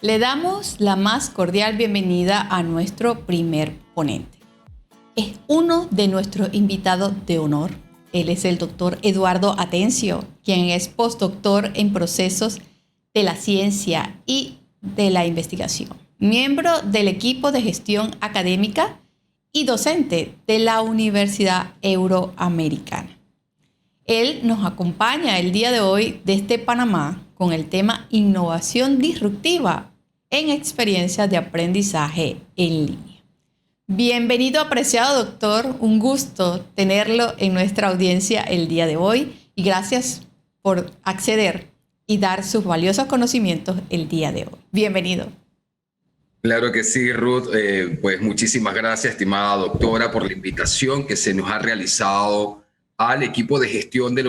Le damos la más cordial bienvenida a nuestro primer ponente. Es uno de nuestros invitados de honor. Él es el doctor Eduardo Atencio, quien es postdoctor en procesos de la ciencia y de la investigación, miembro del equipo de gestión académica y docente de la Universidad Euroamericana. Él nos acompaña el día de hoy desde Panamá con el tema innovación disruptiva en experiencias de aprendizaje en línea. Bienvenido, apreciado doctor, un gusto tenerlo en nuestra audiencia el día de hoy y gracias por acceder y dar sus valiosos conocimientos el día de hoy. Bienvenido. Claro que sí, Ruth. Pues muchísimas gracias, estimada doctora, por la invitación que se nos ha realizado al equipo de gestión de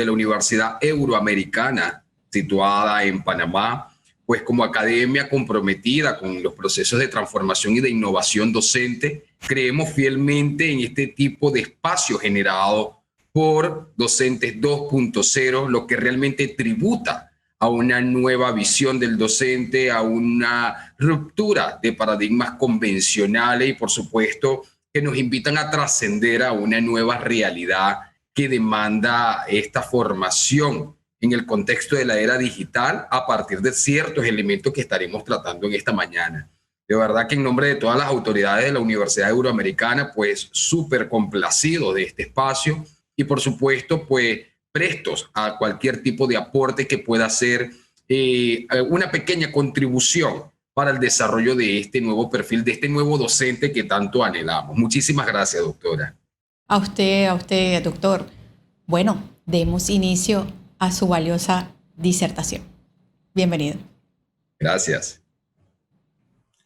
la Universidad Euroamericana, situada en Panamá, pues como academia comprometida con los procesos de transformación y de innovación docente. Creemos fielmente en este tipo de espacio generado por Docentes 2.0, lo que realmente tributa a una nueva visión del docente, a una ruptura de paradigmas convencionales y, por supuesto, que nos invitan a trascender a una nueva realidad que demanda esta formación en el contexto de la era digital a partir de ciertos elementos que estaremos tratando en esta mañana. De verdad que en nombre de todas las autoridades de la Universidad Euroamericana, pues súper complacido de este espacio y, por supuesto, pues prestos a cualquier tipo de aporte que pueda ser una pequeña contribución para el desarrollo de este nuevo perfil, de este nuevo docente que tanto anhelamos. Muchísimas gracias, doctora. A usted, doctor. Bueno, demos inicio a su valiosa disertación. Bienvenido. Gracias.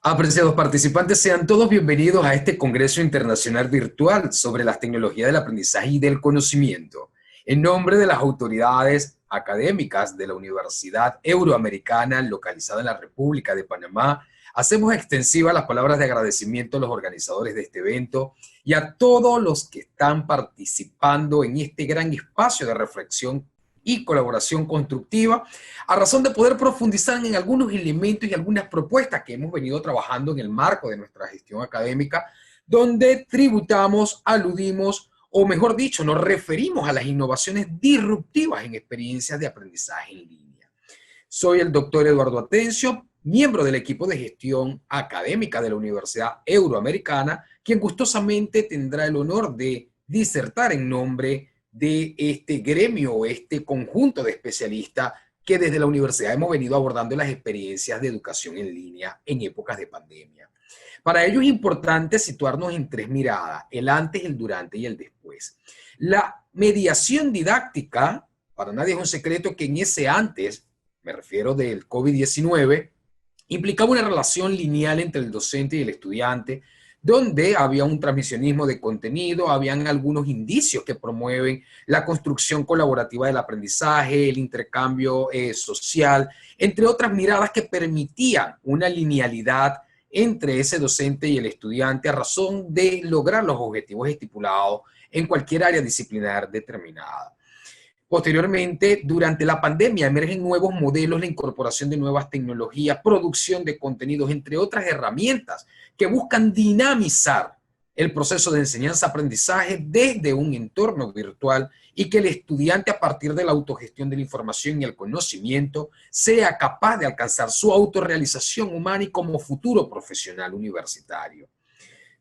Apreciados participantes, sean todos bienvenidos a este Congreso Internacional Virtual sobre las tecnologías del aprendizaje y del conocimiento. En nombre de las autoridades académicas de la Universidad Euroamericana, localizada en la República de Panamá, hacemos extensivas las palabras de agradecimiento a los organizadores de este evento y a todos los que están participando en este gran espacio de reflexión y colaboración constructiva, a razón de poder profundizar en algunos elementos y algunas propuestas que hemos venido trabajando en el marco de nuestra gestión académica, donde tributamos, aludimos, o mejor dicho, nos referimos a las innovaciones disruptivas en experiencias de aprendizaje en línea. Soy el doctor Eduardo Atencio, miembro del equipo de gestión académica de la Universidad Euroamericana, quien gustosamente tendrá el honor de disertar en nombre de este gremio o este conjunto de especialistas que desde la universidad hemos venido abordando las experiencias de educación en línea en épocas de pandemia. Para ello es importante situarnos en tres miradas: el antes, el durante y el después. La mediación didáctica, para nadie es un secreto que en ese antes, me refiero del COVID-19, implicaba una relación lineal entre el docente y el estudiante, donde había un transmisionismo de contenido, habían algunos indicios que promueven la construcción colaborativa del aprendizaje, el intercambio social, entre otras miradas que permitían una linealidad entre ese docente y el estudiante a razón de lograr los objetivos estipulados en cualquier área disciplinar determinada. Posteriormente, durante la pandemia, emergen nuevos modelos, la incorporación de nuevas tecnologías, producción de contenidos, entre otras herramientas que buscan dinamizar el proceso de enseñanza-aprendizaje desde un entorno virtual y que el estudiante, a partir de la autogestión de la información y el conocimiento, sea capaz de alcanzar su autorrealización humana y como futuro profesional universitario.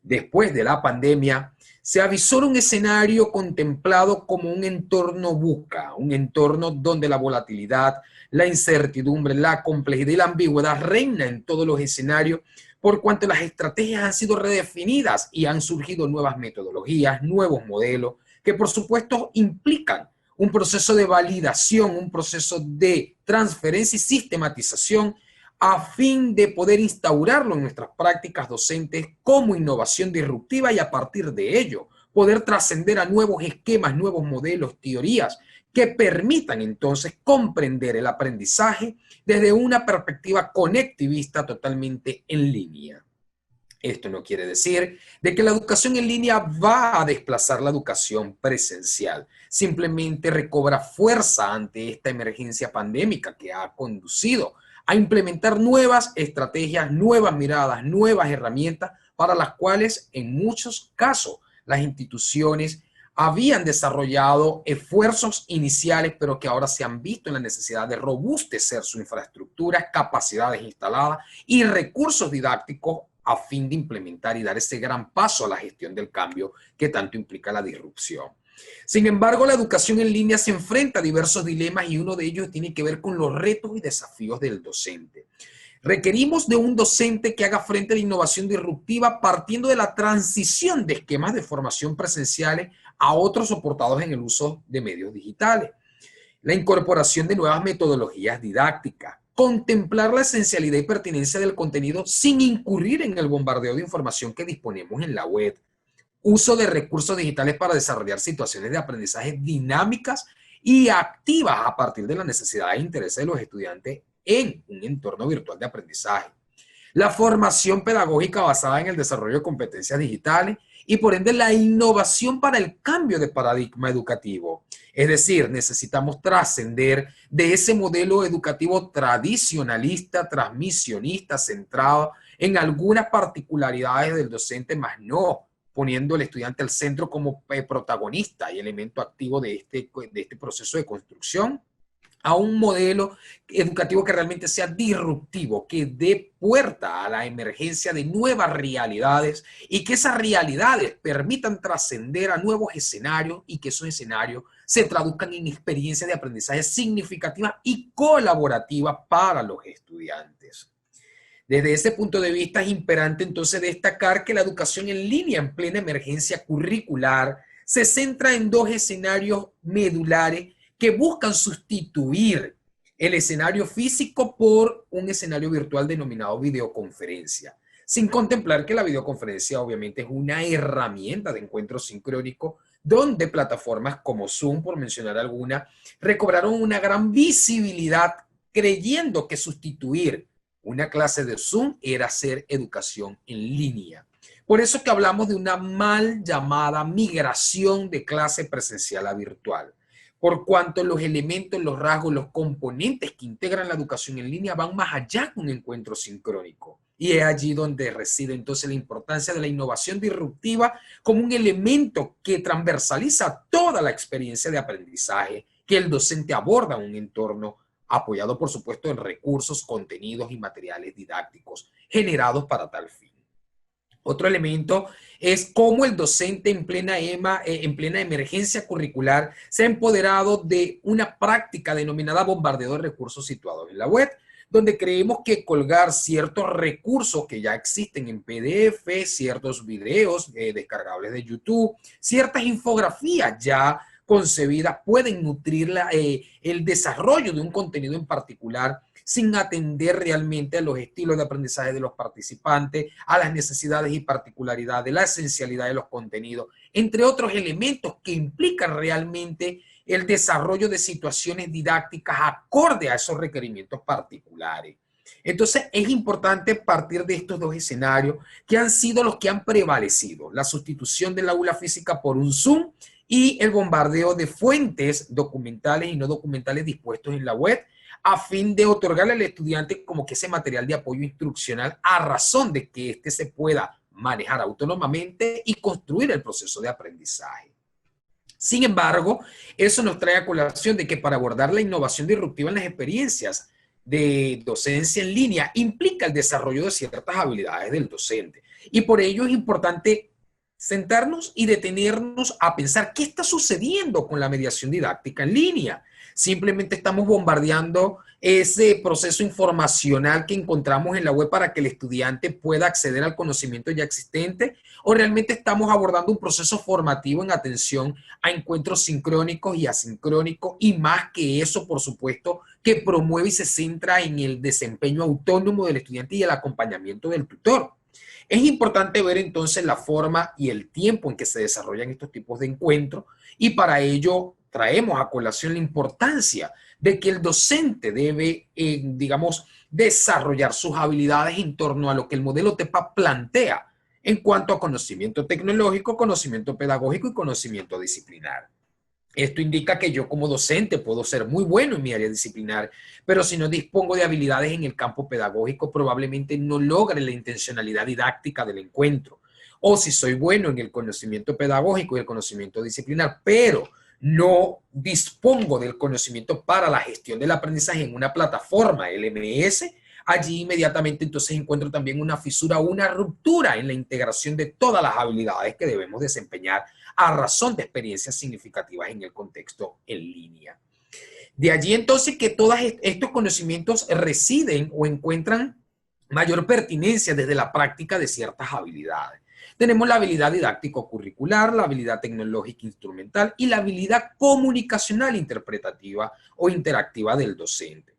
Después de la pandemia, se avisora un escenario contemplado como un entorno VUCA, un entorno donde la volatilidad, la incertidumbre, la complejidad y la ambigüedad reina en todos los escenarios, por cuanto las estrategias han sido redefinidas y han surgido nuevas metodologías, nuevos modelos, que por supuesto implican un proceso de validación, un proceso de transferencia y sistematización a fin de poder instaurarlo en nuestras prácticas docentes como innovación disruptiva y a partir de ello poder trascender a nuevos esquemas, nuevos modelos, teorías que permitan entonces comprender el aprendizaje desde una perspectiva conectivista totalmente en línea. Esto no quiere decir de que la educación en línea va a desplazar la educación presencial. Simplemente recobra fuerza ante esta emergencia pandémica que ha conducido a implementar nuevas estrategias, nuevas miradas, nuevas herramientas para las cuales en muchos casos las instituciones habían desarrollado esfuerzos iniciales, pero que ahora se han visto en la necesidad de robustecer su infraestructura, capacidades instaladas y recursos didácticos a fin de implementar y dar ese gran paso a la gestión del cambio que tanto implica la disrupción. Sin embargo, la educación en línea se enfrenta a diversos dilemas y uno de ellos tiene que ver con los retos y desafíos del docente. Requerimos de un docente que haga frente a la innovación disruptiva partiendo de la transición de esquemas de formación presenciales a otros soportados en el uso de medios digitales. La incorporación de nuevas metodologías didácticas, contemplar la esencialidad y pertinencia del contenido sin incurrir en el bombardeo de información que disponemos en la web, uso de recursos digitales para desarrollar situaciones de aprendizaje dinámicas y activas a partir de las necesidades e intereses de los estudiantes en un entorno virtual de aprendizaje. La formación pedagógica basada en el desarrollo de competencias digitales y por ende la innovación para el cambio de paradigma educativo. Es decir, necesitamos trascender de ese modelo educativo tradicionalista, transmisionista, centrado en algunas particularidades del docente, más no poniendo al estudiante al centro como protagonista y elemento activo de este proceso de construcción, a un modelo educativo que realmente sea disruptivo, que dé puerta a la emergencia de nuevas realidades y que esas realidades permitan trascender a nuevos escenarios y que esos escenarios se traduzcan en experiencias de aprendizaje significativas y colaborativas para los estudiantes. Desde ese punto de vista es imperante entonces destacar que la educación en línea en plena emergencia curricular se centra en dos escenarios medulares que buscan sustituir el escenario físico por un escenario virtual denominado videoconferencia, sin contemplar que la videoconferencia obviamente es una herramienta de encuentro sincrónico donde plataformas como Zoom, por mencionar alguna, recobraron una gran visibilidad creyendo que sustituir una clase de Zoom era hacer educación en línea. Por eso que hablamos de una mal llamada migración de clase presencial a virtual, por cuanto los elementos, los rasgos, los componentes que integran la educación en línea van más allá que un encuentro sincrónico. Y es allí donde reside entonces la importancia de la innovación disruptiva como un elemento que transversaliza toda la experiencia de aprendizaje que el docente aborda en un entorno apoyado, por supuesto, en recursos, contenidos y materiales didácticos generados para tal fin. Otro elemento es cómo el docente en plena emergencia curricular se ha empoderado de una práctica denominada bombardeo de recursos situados en la web, donde creemos que colgar ciertos recursos que ya existen en PDF, ciertos videos descargables de YouTube, ciertas infografías ya concebidas pueden nutrir el desarrollo de un contenido en particular sin atender realmente a los estilos de aprendizaje de los participantes, a las necesidades y particularidades, la esencialidad de los contenidos, entre otros elementos que implican realmente el desarrollo de situaciones didácticas acorde a esos requerimientos particulares. Entonces es importante partir de estos dos escenarios que han sido los que han prevalecido, la sustitución del aula física por un Zoom y el bombardeo de fuentes documentales y no documentales dispuestos en la web a fin de otorgarle al estudiante como que ese material de apoyo instruccional a razón de que éste se pueda manejar autónomamente y construir el proceso de aprendizaje. Sin embargo, eso nos trae a colación de que para abordar la innovación disruptiva en las experiencias de docencia en línea implica el desarrollo de ciertas habilidades del docente. Y por ello es importante sentarnos y detenernos a pensar qué está sucediendo con la mediación didáctica en línea. Simplemente estamos bombardeando ese proceso informacional que encontramos en la web para que el estudiante pueda acceder al conocimiento ya existente, o realmente estamos abordando un proceso formativo en atención a encuentros sincrónicos y asincrónicos, y más que eso, por supuesto, que promueve y se centra en el desempeño autónomo del estudiante y el acompañamiento del tutor. Es importante ver entonces la forma y el tiempo en que se desarrollan estos tipos de encuentros, y para ello traemos a colación la importancia de que el docente debe, digamos, desarrollar sus habilidades en torno a lo que el modelo TEPA plantea en cuanto a conocimiento tecnológico, conocimiento pedagógico y conocimiento disciplinar. Esto indica que yo como docente puedo ser muy bueno en mi área disciplinar, pero si no dispongo de habilidades en el campo pedagógico, probablemente no logre la intencionalidad didáctica del encuentro. O si soy bueno en el conocimiento pedagógico y el conocimiento disciplinar, pero no dispongo del conocimiento para la gestión del aprendizaje en una plataforma LMS, allí inmediatamente entonces encuentro también una fisura o una ruptura en la integración de todas las habilidades que debemos desempeñar a razón de experiencias significativas en el contexto en línea. De allí entonces que todos estos conocimientos residen o encuentran mayor pertinencia desde la práctica de ciertas habilidades. Tenemos la habilidad didáctico-curricular, la habilidad tecnológica instrumental y la habilidad comunicacional interpretativa o interactiva del docente.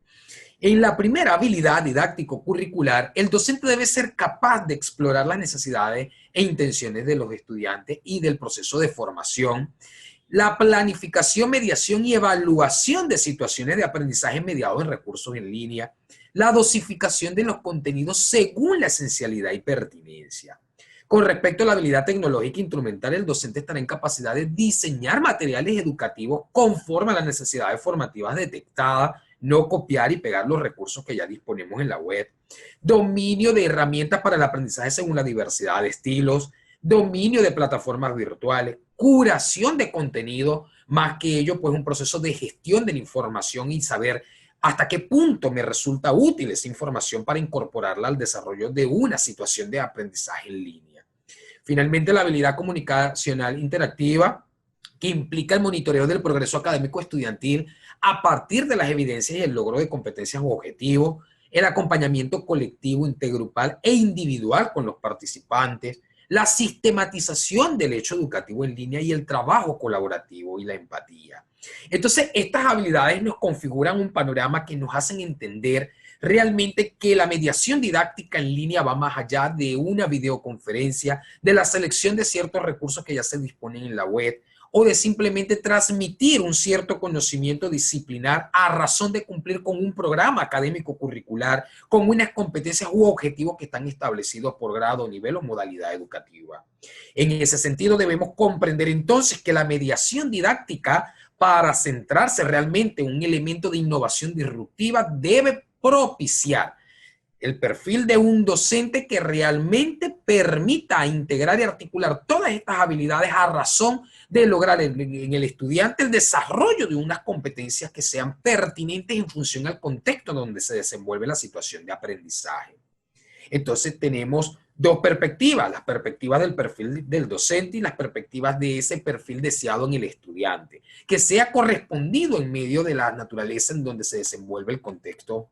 En la primera habilidad didáctico-curricular, el docente debe ser capaz de explorar las necesidades e intenciones de los estudiantes y del proceso de formación, la planificación, mediación y evaluación de situaciones de aprendizaje mediado en recursos en línea, la dosificación de los contenidos según la esencialidad y pertinencia. Con respecto a la habilidad tecnológica instrumental, el docente estará en capacidad de diseñar materiales educativos conforme a las necesidades formativas detectadas, no copiar y pegar los recursos que ya disponemos en la web, dominio de herramientas para el aprendizaje según la diversidad de estilos, dominio de plataformas virtuales, curación de contenido, más que ello, pues un proceso de gestión de la información y saber hasta qué punto me resulta útil esa información para incorporarla al desarrollo de una situación de aprendizaje en línea. Finalmente, la habilidad comunicacional interactiva, que implica el monitoreo del progreso académico estudiantil a partir de las evidencias y el logro de competencias u objetivos, el acompañamiento colectivo, intergrupal e individual con los participantes, la sistematización del hecho educativo en línea y el trabajo colaborativo y la empatía. Entonces, estas habilidades nos configuran un panorama que nos hacen entender realmente que la mediación didáctica en línea va más allá de una videoconferencia, de la selección de ciertos recursos que ya se disponen en la web, o de simplemente transmitir un cierto conocimiento disciplinar a razón de cumplir con un programa académico curricular, con unas competencias u objetivos que están establecidos por grado, nivel o modalidad educativa. En ese sentido, debemos comprender entonces que la mediación didáctica, para centrarse realmente en un elemento de innovación disruptiva, debe propiciar el perfil de un docente que realmente permita integrar y articular todas estas habilidades a razón de lograr en el estudiante el desarrollo de unas competencias que sean pertinentes en función al contexto donde se desenvuelve la situación de aprendizaje. Entonces tenemos dos perspectivas, las perspectivas del perfil del docente y las perspectivas de ese perfil deseado en el estudiante, que sea correspondido en medio de la naturaleza en donde se desenvuelve el contexto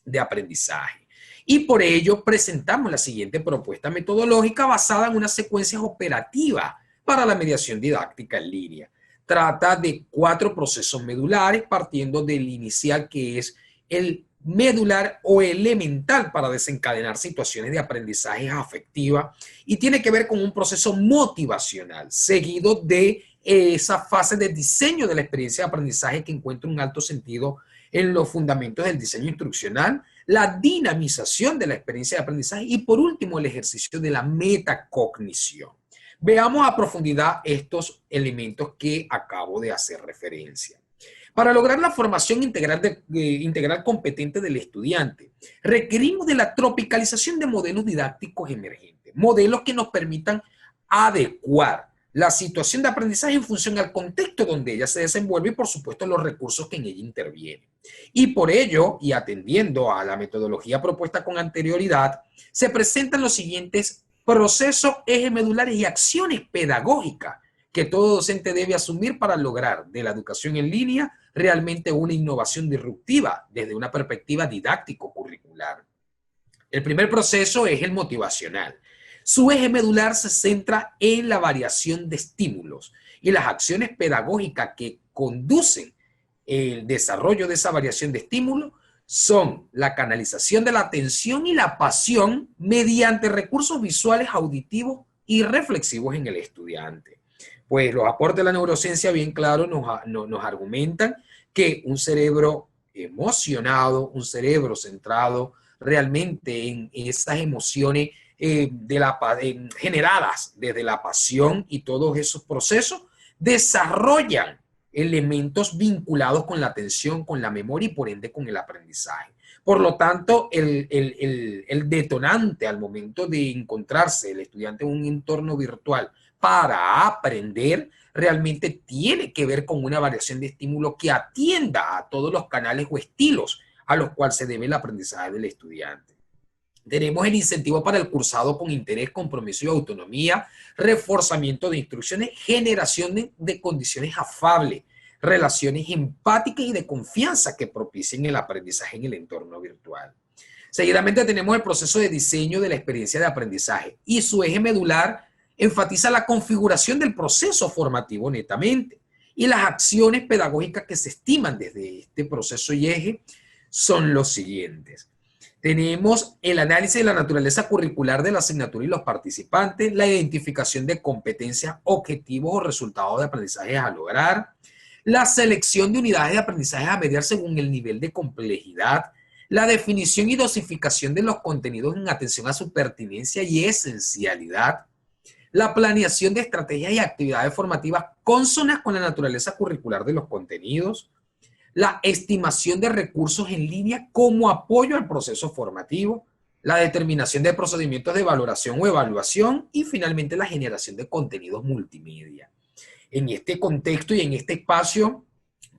de aprendizaje. Y por ello presentamos la siguiente propuesta metodológica basada en unas secuencias operativas para la mediación didáctica en línea. Trata de 4 procesos medulares, partiendo del inicial, que es el medular o elemental para desencadenar situaciones de aprendizaje afectiva, y tiene que ver con un proceso motivacional, seguido de esa fase de diseño de la experiencia de aprendizaje que encuentra un alto sentido en los fundamentos del diseño instruccional, la dinamización de la experiencia de aprendizaje y por último el ejercicio de la metacognición. Veamos a profundidad estos elementos que acabo de hacer referencia. Para lograr la formación integral competente del estudiante, requerimos de la tropicalización de modelos didácticos emergentes, modelos que nos permitan adecuar la situación de aprendizaje en función al contexto donde ella se desenvuelve y, por supuesto, los recursos que en ella intervienen. Y por ello, y atendiendo a la metodología propuesta con anterioridad, se presentan los siguientes procesos, ejes medulares y acciones pedagógicas que todo docente debe asumir para lograr de la educación en línea realmente una innovación disruptiva desde una perspectiva didáctico-curricular. El primer proceso es el motivacional. Su eje medular se centra en la variación de estímulos y las acciones pedagógicas que conducen el desarrollo de esa variación de estímulos son la canalización de la atención y la pasión mediante recursos visuales, auditivos y reflexivos en el estudiante. Pues los aportes de la neurociencia bien claro nos argumentan que un cerebro emocionado, un cerebro centrado realmente en esas emociones generadas desde la pasión y todos esos procesos desarrollan elementos vinculados con la atención, con la memoria y por ende con el aprendizaje. Por lo tanto, el detonante al momento de encontrarse el estudiante en un entorno virtual para aprender realmente tiene que ver con una variación de estímulo que atienda a todos los canales o estilos a los cuales se debe el aprendizaje del estudiante. Tenemos el incentivo para el cursado con interés, compromiso y autonomía, reforzamiento de instrucciones, generación de condiciones afables, relaciones empáticas y de confianza que propicien el aprendizaje en el entorno virtual. Seguidamente tenemos el proceso de diseño de la experiencia de aprendizaje y su eje medular enfatiza la configuración del proceso formativo netamente y las acciones pedagógicas que se estiman desde este proceso y eje son los siguientes. Tenemos el análisis de la naturaleza curricular de la asignatura y los participantes, la identificación de competencias, objetivos o resultados de aprendizaje a lograr, la selección de unidades de aprendizaje a mediar según el nivel de complejidad, la definición y dosificación de los contenidos en atención a su pertinencia y esencialidad, la planeación de estrategias y actividades formativas cónsonas con la naturaleza curricular de los contenidos, la estimación de recursos en línea como apoyo al proceso formativo, la determinación de procedimientos de valoración o evaluación y finalmente la generación de contenidos multimedia. En este contexto y en este espacio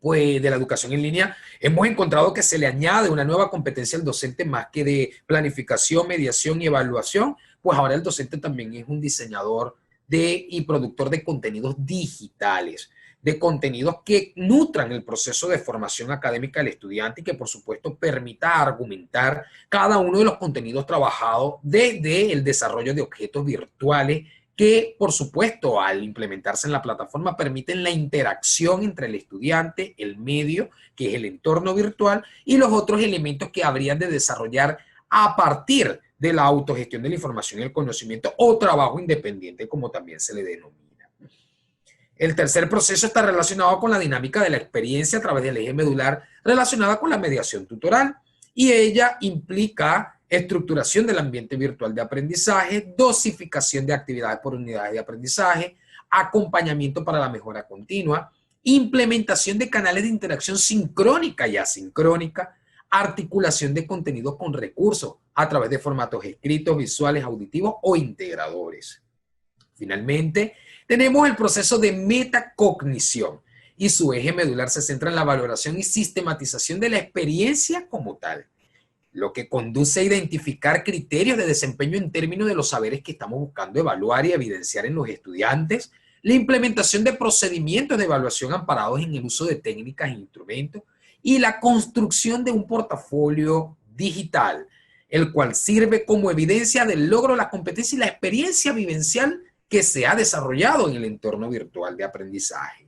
pues, de la educación en línea, hemos encontrado que se le añade una nueva competencia al docente más que de planificación, mediación y evaluación, pues ahora el docente también es un diseñador y productor de contenidos digitales, de contenidos que nutran el proceso de formación académica del estudiante y que por supuesto permita argumentar cada uno de los contenidos trabajados desde el desarrollo de objetos virtuales que por supuesto al implementarse en la plataforma permiten la interacción entre el estudiante, el medio, que es el entorno virtual, y los otros elementos que habrían de desarrollar a partir de la autogestión de la información y el conocimiento o trabajo independiente, como también se le denomina. El tercer proceso está relacionado con la dinámica de la experiencia a través del eje medular relacionada con la mediación tutoral y ella implica estructuración del ambiente virtual de aprendizaje, dosificación de actividades por unidades de aprendizaje, acompañamiento para la mejora continua, implementación de canales de interacción sincrónica y asincrónica, articulación de contenidos con recursos a través de formatos escritos, visuales, auditivos o integradores. Finalmente, tenemos el proceso de metacognición y su eje medular se centra en la valoración y sistematización de la experiencia como tal, lo que conduce a identificar criterios de desempeño en términos de los saberes que estamos buscando evaluar y evidenciar en los estudiantes, la implementación de procedimientos de evaluación amparados en el uso de técnicas e instrumentos y la construcción de un portafolio digital, el cual sirve como evidencia del logro de la competencia y la experiencia vivencial que se ha desarrollado en el entorno virtual de aprendizaje.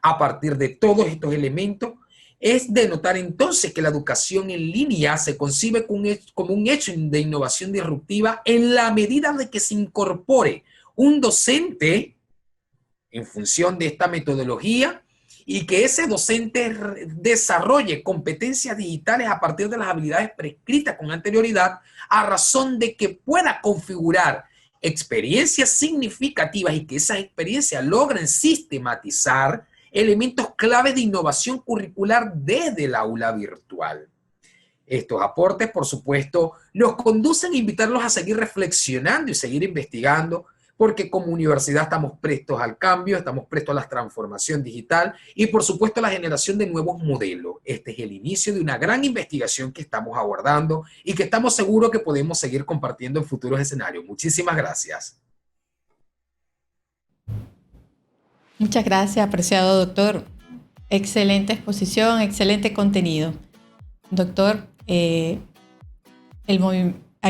A partir de todos estos elementos, es de notar entonces que la educación en línea se concibe como un hecho de innovación disruptiva en la medida de que se incorpore un docente en función de esta metodología y que ese docente desarrolle competencias digitales a partir de las habilidades prescritas con anterioridad a razón de que pueda configurar experiencias significativas y que esas experiencias logren sistematizar elementos clave de innovación curricular desde el aula virtual. Estos aportes, por supuesto, nos conducen a invitarlos a seguir reflexionando y seguir investigando, porque como universidad estamos prestos al cambio, estamos prestos a la transformación digital y, por supuesto, a la generación de nuevos modelos. Este es el inicio de una gran investigación que estamos abordando y que estamos seguros que podemos seguir compartiendo en futuros escenarios. Muchísimas gracias. Muchas gracias, apreciado doctor. Excelente exposición, excelente contenido. Doctor, hay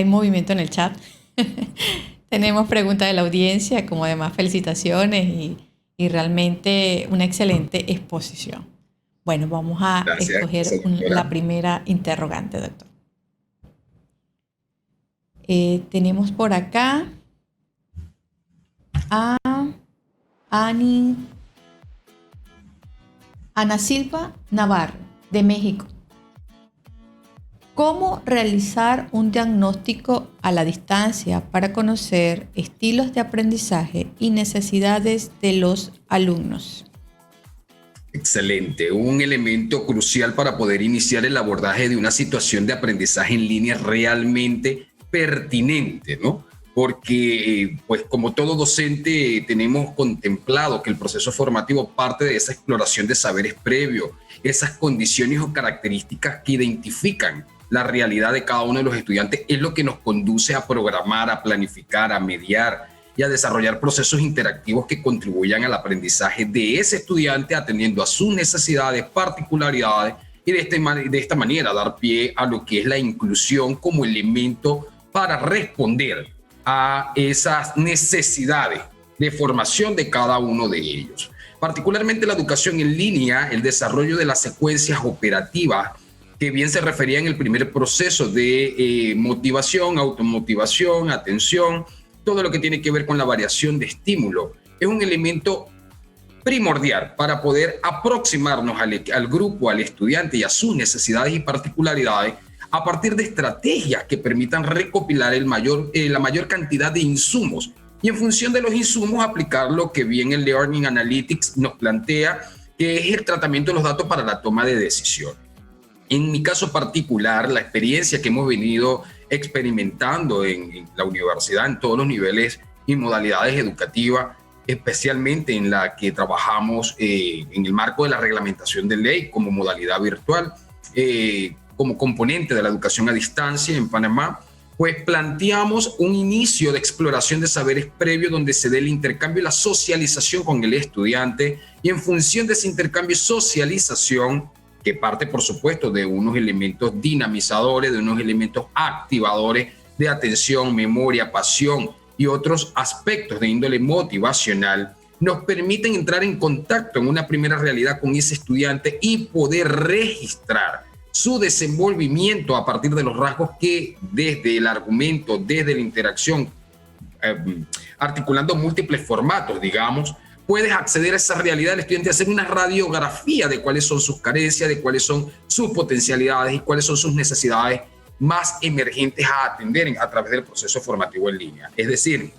movimiento en el chat. Tenemos preguntas de la audiencia, como además felicitaciones y realmente una excelente exposición. Bueno, vamos a escoger la primera interrogante, doctor. Tenemos por acá a Ana Silva Navarro, de México. ¿Cómo realizar un diagnóstico a la distancia para conocer estilos de aprendizaje y necesidades de los alumnos? Excelente, un elemento crucial para poder iniciar el abordaje de una situación de aprendizaje en línea realmente pertinente, ¿no? Porque, pues como todo docente, tenemos contemplado que el proceso formativo parte de esa exploración de saberes previos, esas condiciones o características que identifican la realidad de cada uno de los estudiantes, es lo que nos conduce a programar, a planificar, a mediar y a desarrollar procesos interactivos que contribuyan al aprendizaje de ese estudiante atendiendo a sus necesidades, particularidades y de esta manera dar pie a lo que es la inclusión como elemento para responder a esas necesidades de formación de cada uno de ellos. Particularmente la educación en línea, el desarrollo de las secuencias operativas que bien se refería en el primer proceso de motivación, automotivación, atención, todo lo que tiene que ver con la variación de estímulo, es un elemento primordial para poder aproximarnos al grupo, al estudiante y a sus necesidades y particularidades a partir de estrategias que permitan recopilar la mayor cantidad de insumos y en función de los insumos aplicar lo que bien el Learning Analytics nos plantea, que es el tratamiento de los datos para la toma de decisiones. En mi caso particular, la experiencia que hemos venido experimentando en la universidad, en todos los niveles y modalidades educativas, especialmente en la que trabajamos en el marco de la reglamentación de ley como modalidad virtual, como componente de la educación a distancia en Panamá, pues planteamos un inicio de exploración de saberes previos donde se dé el intercambio y la socialización con el estudiante, y en función de ese intercambio y socialización, que parte, por supuesto, de unos elementos dinamizadores, de unos elementos activadores de atención, memoria, pasión y otros aspectos de índole motivacional, nos permiten entrar en contacto en una primera realidad con ese estudiante y poder registrar su desenvolvimiento a partir de los rasgos que desde el argumento, desde la interacción, articulando múltiples formatos, digamos, puedes acceder a esa realidad del estudiante, hacer una radiografía de cuáles son sus carencias, de cuáles son sus potencialidades y cuáles son sus necesidades más emergentes a atender a través del proceso formativo en línea. Es decir,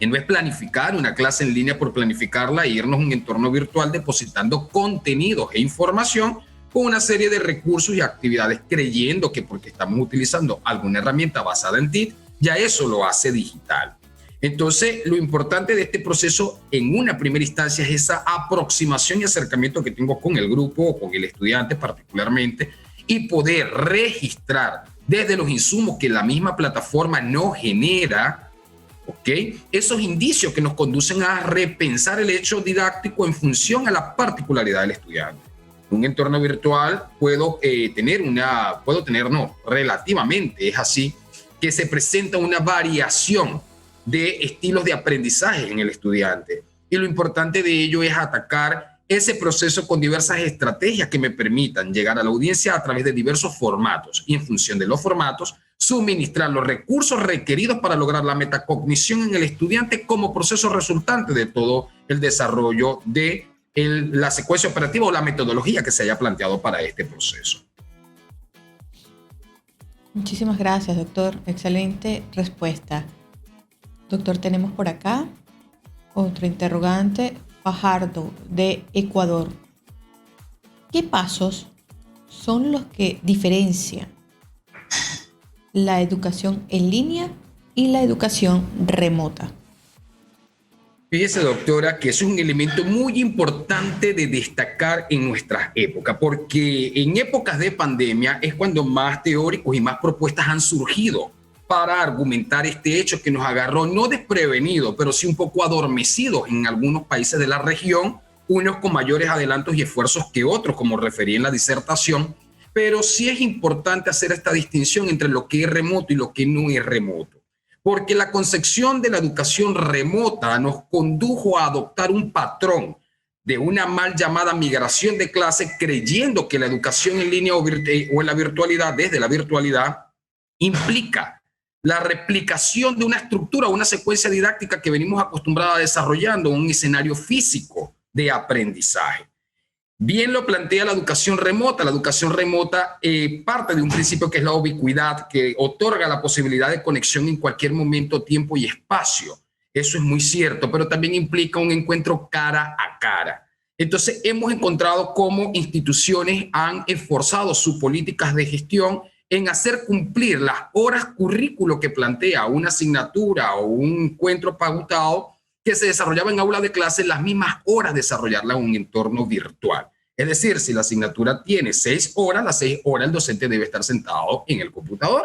que no es planificar una clase en línea por planificarla e irnos a un entorno virtual depositando contenidos e información con una serie de recursos y actividades, creyendo que porque estamos utilizando alguna herramienta basada en TIC, ya eso lo hace digital. Entonces, lo importante de este proceso en una primera instancia es esa aproximación y acercamiento que tengo con el grupo o con el estudiante particularmente, y poder registrar desde los insumos que la misma plataforma nos genera, esos indicios que nos conducen a repensar el hecho didáctico en función a la particularidad del estudiante. En un entorno virtual relativamente es así, que se presenta una variación de estilos de aprendizaje en el estudiante. Y lo importante de ello es atacar ese proceso con diversas estrategias que me permitan llegar a la audiencia a través de diversos formatos y en función de los formatos, suministrar los recursos requeridos para lograr la metacognición en el estudiante como proceso resultante de todo el desarrollo de la secuencia operativa o la metodología que se haya planteado para este proceso. Muchísimas gracias, doctor. Excelente respuesta. Doctor, tenemos por acá otro interrogante. Fajardo, de Ecuador. ¿Qué pasos son los que diferencian la educación en línea y la educación remota? Fíjese, doctora, que eso es un elemento muy importante de destacar en nuestras épocas, porque en épocas de pandemia es cuando más teóricos y más propuestas han surgido para argumentar este hecho que nos agarró no desprevenido, pero sí un poco adormecidos en algunos países de la región, unos con mayores adelantos y esfuerzos que otros, como referí en la disertación, pero sí es importante hacer esta distinción entre lo que es remoto y lo que no es remoto, porque la concepción de la educación remota nos condujo a adoptar un patrón de una mal llamada migración de clase, creyendo que la educación en línea o en la virtualidad, desde la virtualidad, implica la replicación de una estructura o una secuencia didáctica que venimos acostumbrados a desarrollando en un escenario físico de aprendizaje. Bien lo plantea la educación remota. La educación remota parte de un principio que es la ubicuidad, que otorga la posibilidad de conexión en cualquier momento, tiempo y espacio. Eso es muy cierto, pero también implica un encuentro cara a cara. Entonces, hemos encontrado cómo instituciones han esforzado sus políticas de gestión en hacer cumplir las horas currículo que plantea una asignatura o un encuentro pautado que se desarrollaba en aula de clase, las mismas horas desarrollarla en un entorno virtual. Es decir, si la asignatura tiene 6 horas, las 6 horas el docente debe estar sentado en el computador.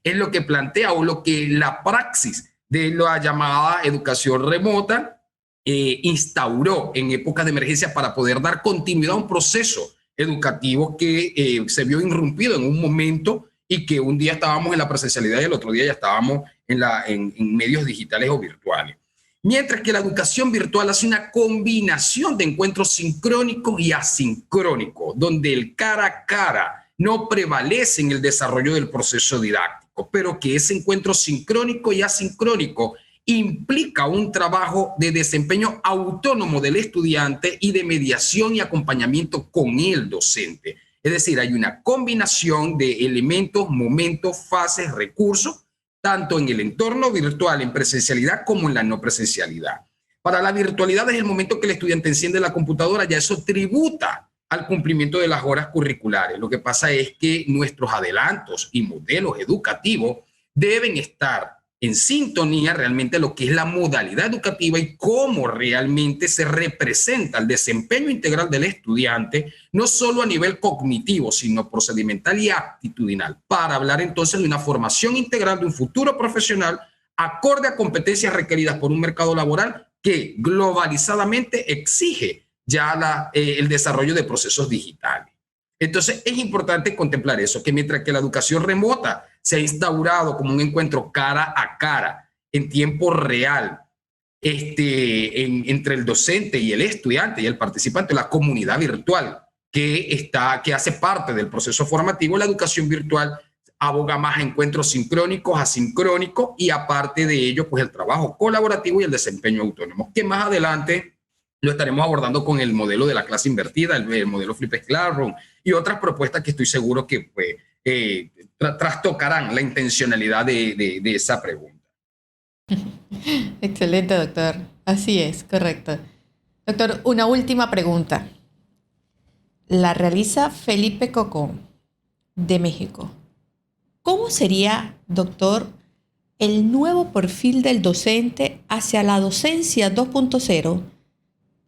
Es lo que plantea o lo que la praxis de la llamada educación remota instauró en épocas de emergencia para poder dar continuidad a un proceso educativo que se vio irrumpido en un momento y que un día estábamos en la presencialidad y el otro día ya estábamos en medios digitales o virtuales. Mientras que la educación virtual hace una combinación de encuentros sincrónicos y asincrónicos, donde el cara a cara no prevalece en el desarrollo del proceso didáctico, pero que ese encuentro sincrónico y asincrónico implica un trabajo de desempeño autónomo del estudiante y de mediación y acompañamiento con el docente. Es decir, hay una combinación de elementos, momentos, fases, recursos, tanto en el entorno virtual, en presencialidad, como en la no presencialidad. Para la virtualidad es el momento que el estudiante enciende la computadora, ya eso tributa al cumplimiento de las horas curriculares. Lo que pasa es que nuestros adelantos y modelos educativos deben estar en sintonía realmente lo que es la modalidad educativa y cómo realmente se representa el desempeño integral del estudiante, no solo a nivel cognitivo, sino procedimental y actitudinal, para hablar entonces de una formación integral de un futuro profesional acorde a competencias requeridas por un mercado laboral que globalizadamente exige ya el desarrollo de procesos digitales. Entonces, es importante contemplar eso, que mientras que la educación remota se ha instaurado como un encuentro cara a cara, en tiempo real, entre el docente y el estudiante y el participante, la comunidad virtual que hace parte del proceso formativo, la educación virtual aboga más a encuentros sincrónicos, asincrónicos y aparte de ello, pues el trabajo colaborativo y el desempeño autónomo, que más adelante lo estaremos abordando con el modelo de la clase invertida, el modelo Flipped Classroom y otras propuestas que estoy seguro que pues, trastocarán la intencionalidad de esa pregunta. Excelente, doctor. Así es, correcto. Doctor, una última pregunta. La realiza Felipe Cocón, de México. ¿Cómo sería, doctor, el nuevo perfil del docente hacia la docencia 2.0?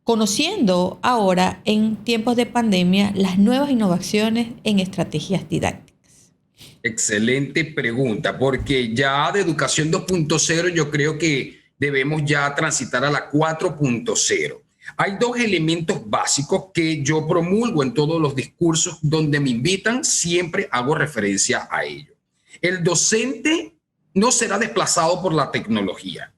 Conociendo ahora en tiempos de pandemia las nuevas innovaciones en estrategias didácticas. Excelente pregunta, porque ya de educación 2.0 yo creo que debemos ya transitar a la 4.0. Hay 2 elementos básicos que yo promulgo en todos los discursos donde me invitan, siempre hago referencia a ello. El docente no será desplazado por la tecnología.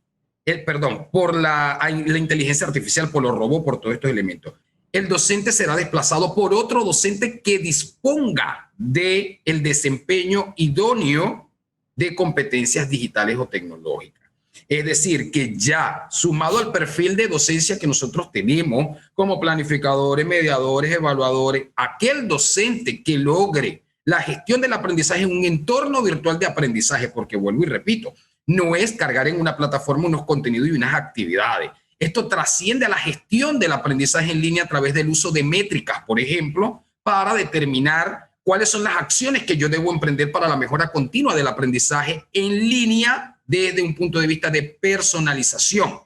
Por la inteligencia artificial, por los robots, por todos estos elementos. El docente será desplazado por otro docente que disponga del desempeño idóneo de competencias digitales o tecnológicas. Es decir, que ya sumado al perfil de docencia que nosotros tenemos como planificadores, mediadores, evaluadores, aquel docente que logre la gestión del aprendizaje en un entorno virtual de aprendizaje, porque vuelvo y repito, no es cargar en una plataforma unos contenidos y unas actividades. Esto trasciende a la gestión del aprendizaje en línea a través del uso de métricas, por ejemplo, para determinar cuáles son las acciones que yo debo emprender para la mejora continua del aprendizaje en línea desde un punto de vista de personalización.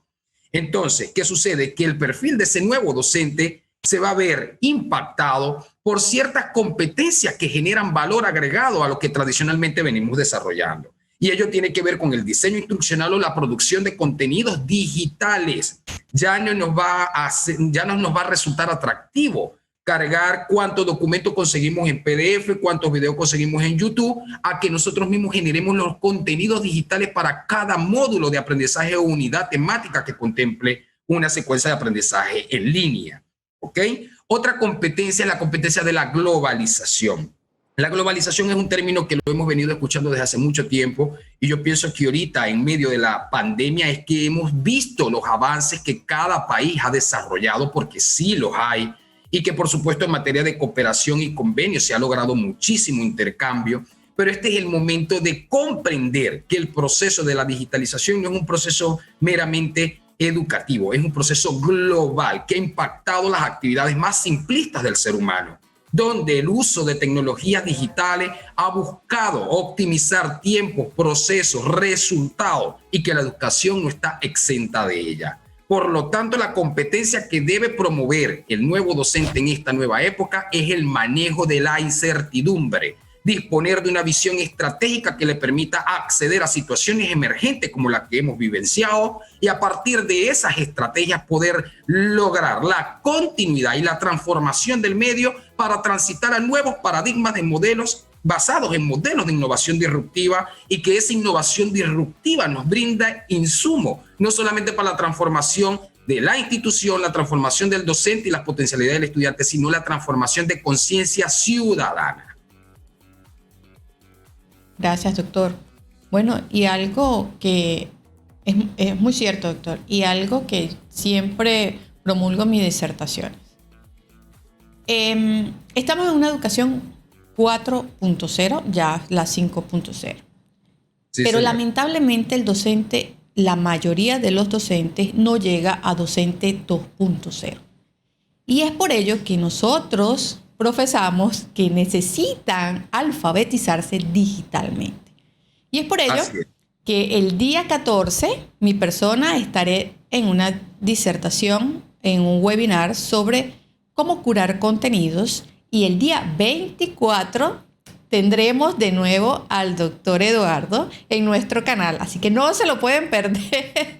Entonces, ¿qué sucede? Que el perfil de ese nuevo docente se va a ver impactado por ciertas competencias que generan valor agregado a lo que tradicionalmente venimos desarrollando. Y ello tiene que ver con el diseño instruccional o la producción de contenidos digitales. Ya no nos va a resultar atractivo cargar cuántos documentos conseguimos en PDF, cuántos videos conseguimos en YouTube, a que nosotros mismos generemos los contenidos digitales para cada módulo de aprendizaje o unidad temática que contemple una secuencia de aprendizaje en línea. ¿Ok? Otra competencia es la competencia de la globalización. La globalización es un término que lo hemos venido escuchando desde hace mucho tiempo y yo pienso que ahorita en medio de la pandemia es que hemos visto los avances que cada país ha desarrollado, porque sí los hay, y que por supuesto en materia de cooperación y convenios se ha logrado muchísimo intercambio, pero este es el momento de comprender que el proceso de la digitalización no es un proceso meramente educativo, es un proceso global que ha impactado las actividades más simplistas del ser humano, donde el uso de tecnologías digitales ha buscado optimizar tiempos, procesos, resultados y que la educación no está exenta de ella. Por lo tanto, la competencia que debe promover el nuevo docente en esta nueva época es el manejo de la incertidumbre, disponer de una visión estratégica que le permita acceder a situaciones emergentes como la que hemos vivenciado y a partir de esas estrategias poder lograr la continuidad y la transformación del medio para transitar a nuevos paradigmas de modelos basados en modelos de innovación disruptiva y que esa innovación disruptiva nos brinda insumo, no solamente para la transformación de la institución, la transformación del docente y las potencialidades del estudiante, sino la transformación de conciencia ciudadana. Gracias, doctor. Bueno, y algo que es muy cierto, doctor, y algo que siempre promulgo en mis disertaciones. Estamos en una educación 4.0, ya la 5.0. Sí, pero lamentablemente el docente, la mayoría de los docentes no llega a docente 2.0. Y es por ello que nosotros profesamos que necesitan alfabetizarse digitalmente. Y es por ello que el día 14, mi persona, estaré en una disertación, en un webinar sobre cómo curar contenidos. Y el día 24 tendremos de nuevo al doctor Eduardo en nuestro canal. Así que no se lo pueden perder.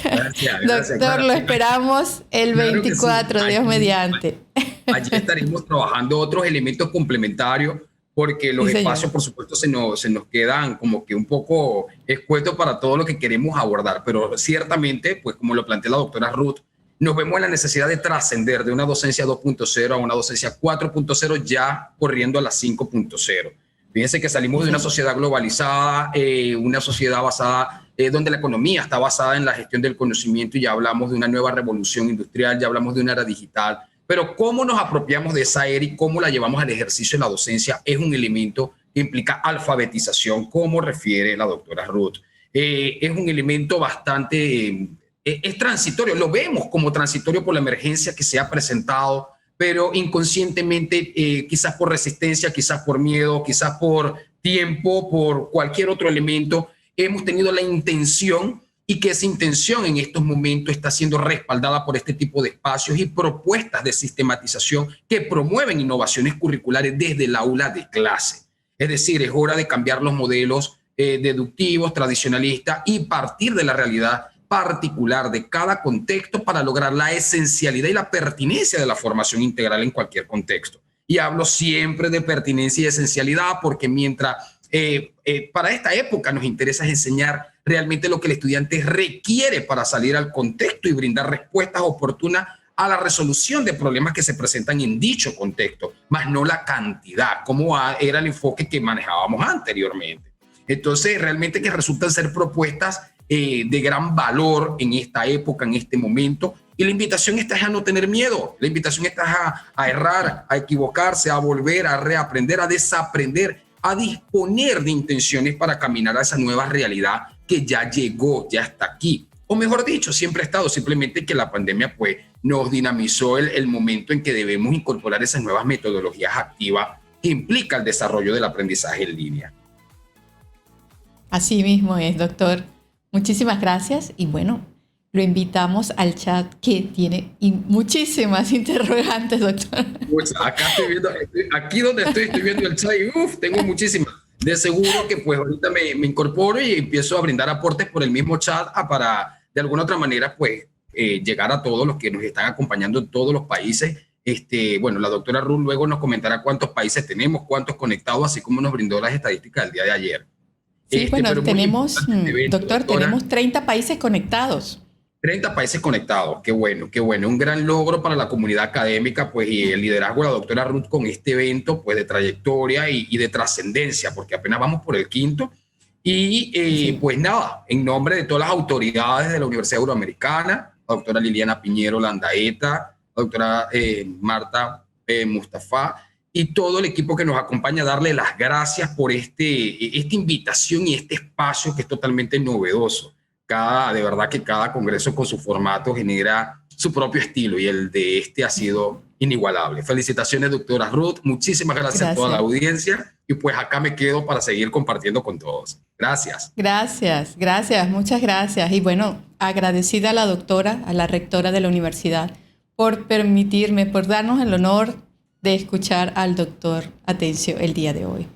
Gracias, doctor, claro, lo esperamos el 24, Dios mediante. Allí estaremos trabajando otros elementos complementarios porque los espacios, por supuesto, se nos quedan como que un poco escuetos para todo lo que queremos abordar. Pero ciertamente, pues como lo plantea la doctora Ruth, nos vemos en la necesidad de trascender de una docencia 2.0 a una docencia 4.0 ya corriendo a la 5.0. Fíjense que salimos de una sociedad globalizada, una sociedad basada, donde la economía está basada en la gestión del conocimiento y ya hablamos de una nueva revolución industrial, ya hablamos de una era digital. Pero cómo nos apropiamos de esa era y cómo la llevamos al ejercicio en la docencia es un elemento que implica alfabetización, como refiere la doctora Ruth. Es un elemento bastante... es transitorio, lo vemos como transitorio por la emergencia que se ha presentado, pero inconscientemente, quizás por resistencia, quizás por miedo, quizás por tiempo, por cualquier otro elemento, hemos tenido la intención y que esa intención en estos momentos está siendo respaldada por este tipo de espacios y propuestas de sistematización que promueven innovaciones curriculares desde el aula de clase. Es decir, es hora de cambiar los modelos deductivos, tradicionalistas y partir de la realidad particular de cada contexto para lograr la esencialidad y la pertinencia de la formación integral en cualquier contexto. Y hablo siempre de pertinencia y esencialidad porque mientras para esta época nos interesa enseñar realmente lo que el estudiante requiere para salir al contexto y brindar respuestas oportunas a la resolución de problemas que se presentan en dicho contexto, más no la cantidad, como era el enfoque que manejábamos anteriormente. Entonces, realmente que resultan ser propuestas de gran valor en esta época, en este momento. Y la invitación está a no tener miedo, la invitación está a errar, a equivocarse, a volver, a reaprender, a desaprender, a disponer de intenciones para caminar a esa nueva realidad que ya llegó, ya está aquí. O mejor dicho, siempre ha estado, simplemente que la pandemia pues, nos dinamizó el momento en que debemos incorporar esas nuevas metodologías activas que implica el desarrollo del aprendizaje en línea. Así mismo es, doctor. Muchísimas gracias y bueno, lo invitamos al chat que tiene muchísimas interrogantes, doctor. Acá estoy viendo, aquí donde estoy viendo el chat y tengo muchísimas. De seguro que pues ahorita me incorporo y empiezo a brindar aportes por el mismo chat para de alguna otra manera pues llegar a todos los que nos están acompañando en todos los países. Bueno, la doctora Ruth luego nos comentará cuántos países tenemos, cuántos conectados, así como nos brindó las estadísticas del día de ayer. Sí, bueno, tenemos, doctor, tenemos 30 países conectados. 30 países conectados, qué bueno, qué bueno. Un gran logro para la comunidad académica, pues, y el liderazgo de la doctora Ruth con este evento, pues, de trayectoria y de trascendencia, porque apenas vamos por el quinto. Y, sí. Pues, nada, en nombre de todas las autoridades de la Universidad Euroamericana, la doctora Liliana Piñero Landaeta, la doctora Marta Mustafa, y todo el equipo que nos acompaña, darle las gracias por esta invitación y este espacio que es totalmente novedoso. de verdad que cada congreso con su formato genera su propio estilo y el de este ha sido inigualable. Felicitaciones, doctora Ruth. Muchísimas gracias a toda la audiencia y pues acá me quedo para seguir compartiendo con todos. Gracias. Gracias, muchas gracias. Y bueno, agradecida a la doctora, a la rectora de la universidad, por permitirme, por darnos el honor de escuchar al doctor Atencio el día de hoy.